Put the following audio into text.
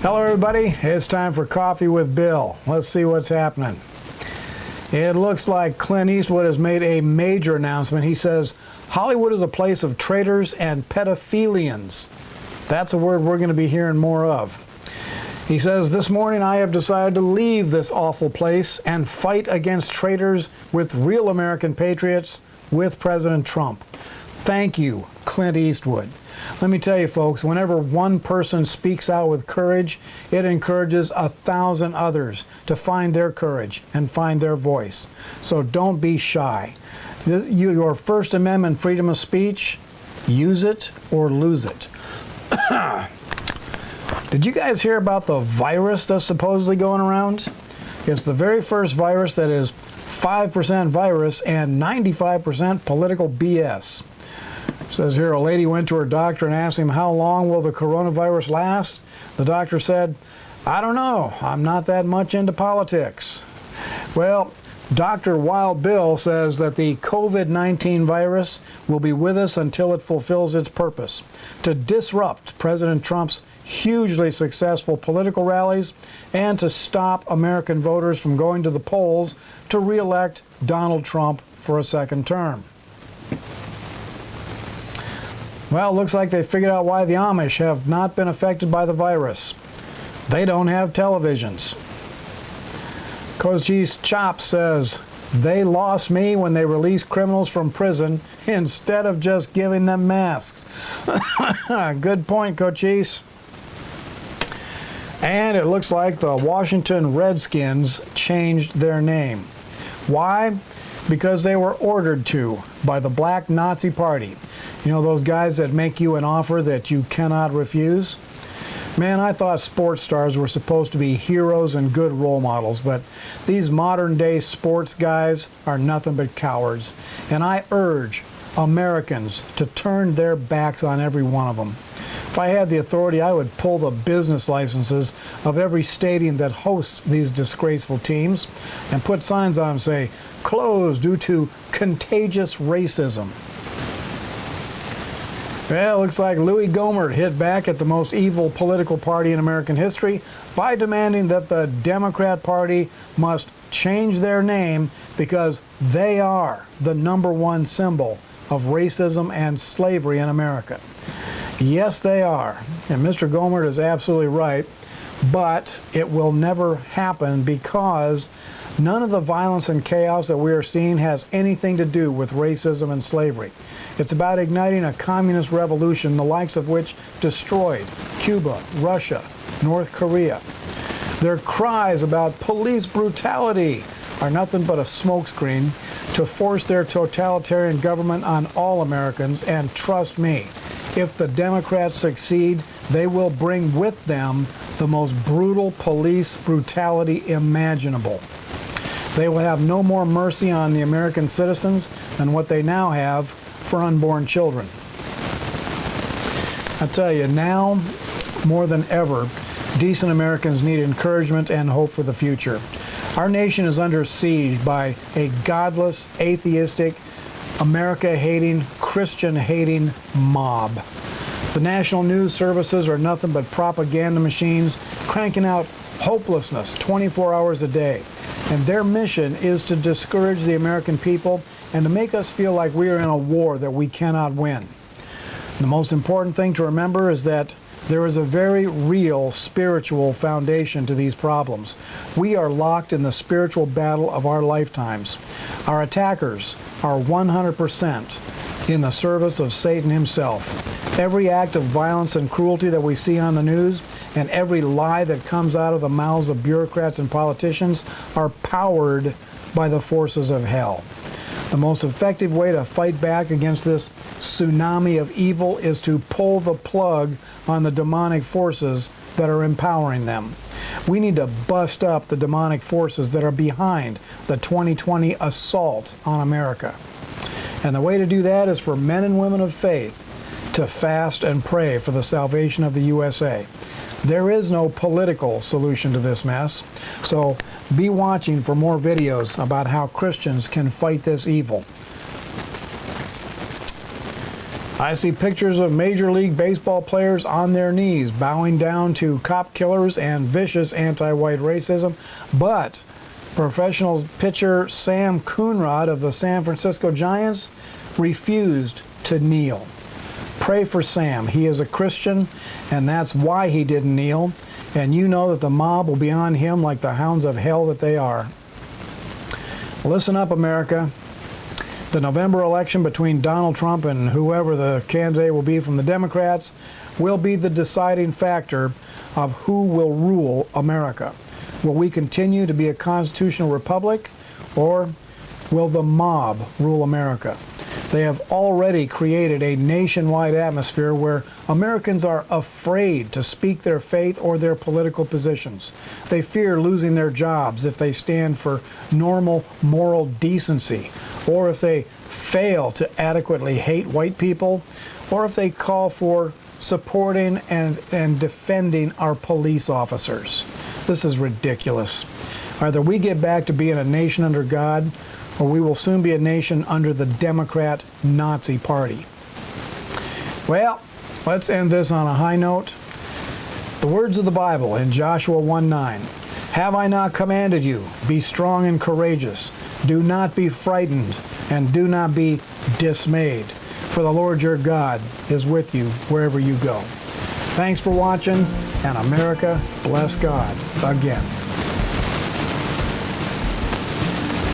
Hello everybody, it's time for Coffee with Bill. Let's see what's happening. It looks like Clint Eastwood has made a major announcement. He says Hollywood is a place of traitors and pedophilians. That's a word we're going to be hearing more of. He says, this morning I have decided to leave this awful place and fight against traitors with real American patriots with President Trump. Thank you, Clint Eastwood. Let me tell you folks, whenever one person speaks out with courage, it encourages 1,000 others to find their courage and find their voice. So don't be shy. Your First Amendment freedom of speech, use it or lose it. Did you guys hear about the virus that's supposedly going around? It's the very first virus that is 5% virus and 95% political BS. It says here, a lady went to her doctor and asked him, how long will the coronavirus last? The doctor said, I don't know. I'm not that much into politics. Well, Dr. Wild Bill says that the COVID-19 virus will be with us until it fulfills its purpose, to disrupt President Trump's hugely successful political rallies and to stop American voters from going to the polls to re-elect Donald Trump for a second term. Well, it looks like they figured out why the Amish have not been affected by the virus. They don't have televisions. Cochise Chop says, they lost me when they released criminals from prison instead of just giving them masks. Good point, Cochise. And it looks like the Washington Redskins changed their name. Why? Because they were ordered to by the Black Nazi Party. You know, those guys that make you an offer that you cannot refuse? Man, I thought sports stars were supposed to be heroes and good role models, but these modern-day sports guys are nothing but cowards. And I urge Americans to turn their backs on every one of them. If I had the authority, I would pull the business licenses of every stadium that hosts these disgraceful teams and put signs on them say, closed due to contagious racism. Well, it looks like Louis Gohmert hit back at the most evil political party in American history by demanding that the Democrat Party must change their name because they are the #1 symbol of racism and slavery in America. Yes, they are. And Mr. Gohmert is absolutely right. But it will never happen because none of the violence and chaos that we are seeing has anything to do with racism and slavery. It's about igniting a communist revolution, the likes of which destroyed Cuba, Russia, North Korea. Their cries about police brutality are nothing but a smokescreen to force their totalitarian government on all Americans. And trust me, if the Democrats succeed, they will bring with them the most brutal police brutality imaginable. They will have no more mercy on the American citizens than what they now have for unborn children. I tell you, now more than ever, decent Americans need encouragement and hope for the future. Our nation is under siege by a godless, atheistic, America-hating, Christian-hating mob. The national news services are nothing but propaganda machines cranking out hopelessness 24 hours a day. And their mission is to discourage the American people and to make us feel like we are in a war that we cannot win. The most important thing to remember is that there is a very real spiritual foundation to these problems. We are locked in the spiritual battle of our lifetimes. Our attackers are 100% in the service of Satan himself. Every act of violence and cruelty that we see on the news and every lie that comes out of the mouths of bureaucrats and politicians are powered by the forces of hell. The most effective way to fight back against this tsunami of evil is to pull the plug on the demonic forces that are empowering them. We need to bust up the demonic forces that are behind the 2020 assault on America. And the way to do that is for men and women of faith to fast and pray for the salvation of the USA. There is no political solution to this mess, so be watching for more videos about how Christians can fight this evil. I see pictures of Major League Baseball players on their knees, bowing down to cop killers and vicious anti-white racism, but professional pitcher Sam Coonrod of the San Francisco Giants refused to kneel. Pray for Sam. He is a Christian, and that's why he didn't kneel, and you know that the mob will be on him like the hounds of hell that they are. Listen up, America. The November election between Donald Trump and whoever the candidate will be from the Democrats will be the deciding factor of who will rule America. Will we continue to be a constitutional republic, or will the mob rule America? They have already created a nationwide atmosphere where Americans are afraid to speak their faith or their political positions. They fear losing their jobs if they stand for normal moral decency, or if they fail to adequately hate white people, or if they call for supporting and defending our police officers. This is ridiculous. Either we get back to being a nation under God, or we will soon be a nation under the Democrat Nazi Party. Well, let's end this on a high note. The words of the Bible in Joshua 1:9. Have I not commanded you? Be strong and courageous. Do not be frightened, and do not be dismayed. For the Lord your God is with you wherever you go. Thanks for watching, and America bless God again.